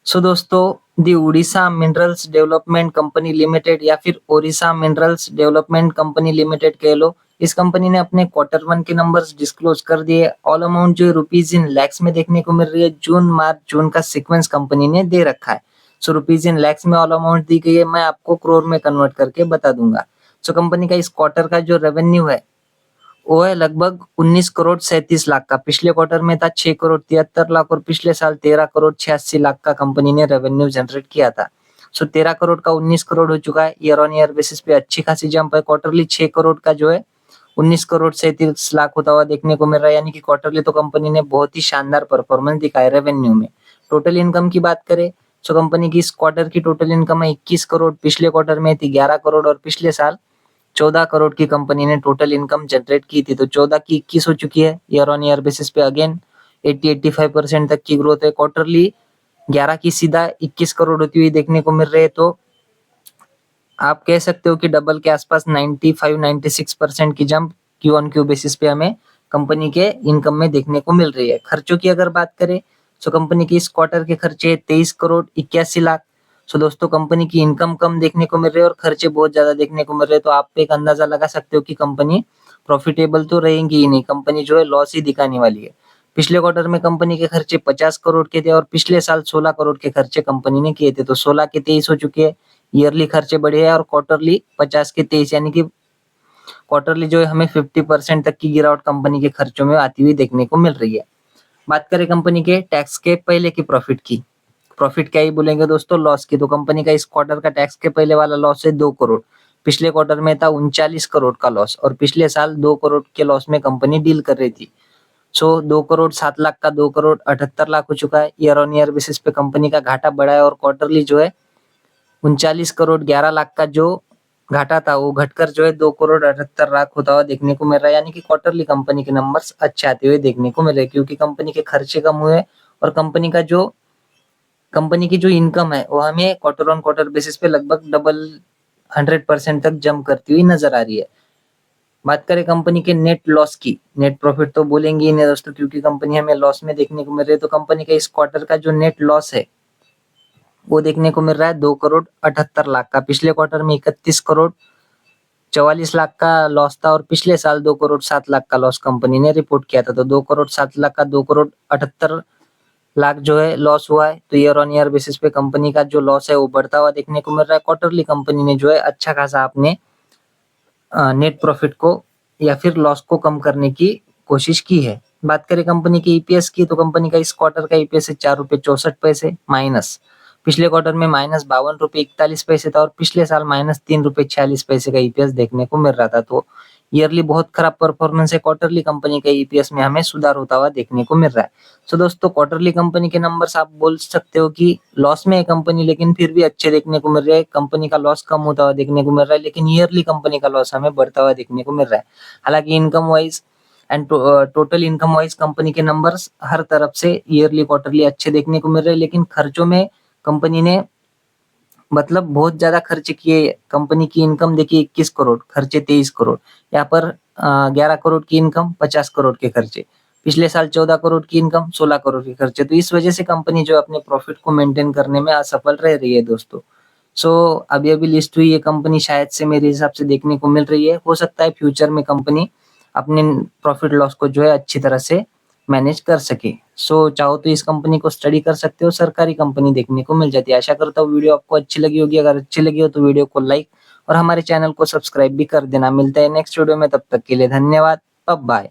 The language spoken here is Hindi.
सो दोस्तों the Orissa minerals development company limited या फिर Odisha minerals development company limited कह लो, इस कंपनी ने अपने क्वार्टर वन के नंबर्स डिस्क्लोज कर दिए। ऑल अमाउंट जो रुपीज इन लैक्स में देखने को मिल रही है। जून मार्च जून का सीक्वेंस कंपनी ने दे रखा है। सो रुपीज इन लैक्स में ऑल अमाउंट दी गई है, मैं आपको करोड़ में कन्वर्ट करके बता दूंगा। सो कंपनी का इस क्वार्टर का जो रेवेन्यू है वो है लगभग 19 करोड़ 37 लाख का। पिछले क्वार्टर में था 6 करोड़ 73 लाख और पिछले साल 13 करोड़ 86 लाख का कंपनी ने रेवेन्यू जनरेट किया था। सो 13 करोड़ का 19 करोड़ हो चुका है। ईयर ऑन ईयर बेसिस पे अच्छी खासी जंप है। क्वार्टरली 6 करोड़ का जो है 19 करोड़ 37 लाख होता हुआ देखने को मिल रहा है। यानी कि क्वार्टरली तो कंपनी ने बहुत ही शानदार परफॉर्मेंस दिखाया रेवेन्यू में। टोटल इनकम की बात करें तो कंपनी की इस क्वार्टर की टोटल इनकम है 21 करोड़। पिछले क्वार्टर में थी 11 करोड़ और पिछले साल 14 करोड़ की कंपनी ने टोटल इनकम जनरेट की थी। तो 14 की 21 हो चुकी है। ईयर ऑन ईयर बेसिस पे अगेन 80-85% तक की ग्रोथ है। क्वार्टरली 11 की सीधा 21 करोड़ होती हुई देखने को मिल रही है। तो आप कह सकते हो कि डबल के आसपास 95-96% की jump Q on Q basis पे हमें कंपनी के इनकम में देखने को मिल रही है। खर्चों की अगर बात करें तो कंपनी की इस क्वार्टर के खर्चे 23 करोड़ 81 लाख। सो दोस्तों कंपनी की इनकम कम देखने को मिल रही है और खर्चे बहुत ज्यादा देखने को मिल रहे हैं। तो आप एक अंदाजा लगा सकते हो कि कंपनी प्रॉफिटेबल तो रहेगी ही नहीं, कंपनी जो है लॉस ही दिखाने वाली है। पिछले क्वार्टर में कंपनी के खर्चे 50 करोड़ के थे और पिछले साल 16 करोड़ के खर्चे कंपनी ने किए थे। तो 16 के 23 हो चुके हैं। ईयरली खर्चे बढ़े हैं और क्वार्टरली 50 के 23 यानी कि क्वार्टरली जो है हमें 50% तक की गिरावट कंपनी के खर्चों में आती हुई देखने को मिल रही है। बात करें कंपनी के टैक्स के पहले की प्रॉफिट की, प्रॉफिट क्या ही बोलेंगे दोस्तों, लॉस की। तो कंपनी का इस क्वार्टर का टैक्स के पहले वाला लॉस है 2 करोड़। पिछले क्वार्टर में था 39 करोड़ का लॉस और पिछले साल 2 करोड़ के लॉस में कंपनी डील कर रही थी। सो 2 करोड़ 7 लाख का 2 करोड़ 78 लाख हो चुका है। ईयर ऑन ईयर बेसिस पे कंपनी का घाटा बढ़ा है और क्वार्टरली जो है 39 करोड़ 11 लाख का जो घाटा था वो घटकर जो है 2 करोड़ 78 लाख होता हुआ देखने को मिल रहा है। यानी कि क्वार्टरली कंपनी के नंबर्स अच्छे आते हुए देखने को मिल रहे हैं क्योंकि कंपनी के खर्चे कम हुए और कंपनी की जो इनकम है वो हमें क्वार्टर ऑन क्वार्टर बेसिस पे लगभग डबल 100% तक जंप करती हुई नजर आ रही है। बात करें कंपनी के नेट लॉस की, नेट प्रॉफिट तो बोलेंगे ही नहीं दोस्तों क्योंकि कंपनी हमें लॉस में देखने को मिल रही है। तो कंपनी का इस क्वार्टर का जो नेट लॉस है वो देखने को मिल रहा है 2 करोड़ 78 लाख का। पिछले क्वार्टर में 31 करोड़ 44 लाख का लॉस था और पिछले साल 2 करोड़ 7 लाख का लॉस कंपनी ने रिपोर्ट किया था। तो 2 करोड़ 7 लाख का 2 करोड़ 78 लाख जो है लॉस हुआ है। तो ईयर ऑन ईयर बेसिस पे कंपनी का जो लॉस है वो बढ़ता हुआ देखने को मिल रहा है। क्वार्टरली कंपनी ने जो है अच्छा खासा अपने नेट प्रॉफिट को या फिर लॉस को कम करने की कोशिश की है। बात करें कंपनी की ईपीएस की तो कंपनी का इस क्वार्टर का ईपीएस है 4 रुपए 64 पैसे माइनस। पिछले क्वार्टर में -52 रुपए 41 पैसे था और पिछले साल -3 रुपए 46 पैसे का ईपीएस देखने को मिल रहा था। तो ईयरली बहुत खराब परफॉर्मेंस है। क्वार्टरली कंपनी का ईपीएस में हमें सुधार होता हुआ देखने को मिल रहा है। सो दोस्तों क्वार्टरली कंपनी के नंबर्स आप बोल सकते हो कि लॉस में है कंपनी लेकिन फिर भी अच्छे देखने को मिल रहे हैं। कंपनी का लॉस कम होता हुआ देखने को मिल रहा है लेकिन ईयरली कंपनी का लॉस हमें बढ़ता हुआ देखने को मिल रहा है। हालांकि income wise and total income wise company के नंबर्स हर तरफ से ईयरली क्वार्टरली अच्छे देखने को मिल रहे हैं लेकिन खर्चों में कंपनी ने मतलब बहुत ज्यादा खर्च किए। कंपनी की इनकम देखिए 21 करोड़, खर्चे 23 करोड़। यहाँ पर 11 करोड़ की इनकम 50 करोड़ के खर्चे। पिछले साल 14 करोड़ की इनकम 16 करोड़ के खर्चे। तो इस वजह से कंपनी जो अपने प्रॉफिट को मेंटेन करने में असफल रह रही है दोस्तों। सो अभी अभी लिस्ट हुई ये कंपनी शायद से मेरे हिसाब से देखने को मिल रही है। हो सकता है फ्यूचर में कंपनी अपने प्रॉफिट लॉस को जो है अच्छी तरह से मैनेज कर सके। सो चाहो तो इस कंपनी को स्टडी कर सकते हो, सरकारी कंपनी देखने को मिल जाती है। आशा करता हूँ वीडियो आपको अच्छी लगी होगी। अगर अच्छी लगी हो तो वीडियो को लाइक और हमारे चैनल को सब्सक्राइब भी कर देना। मिलता है नेक्स्ट वीडियो में, तब तक के लिए धन्यवाद। बाय।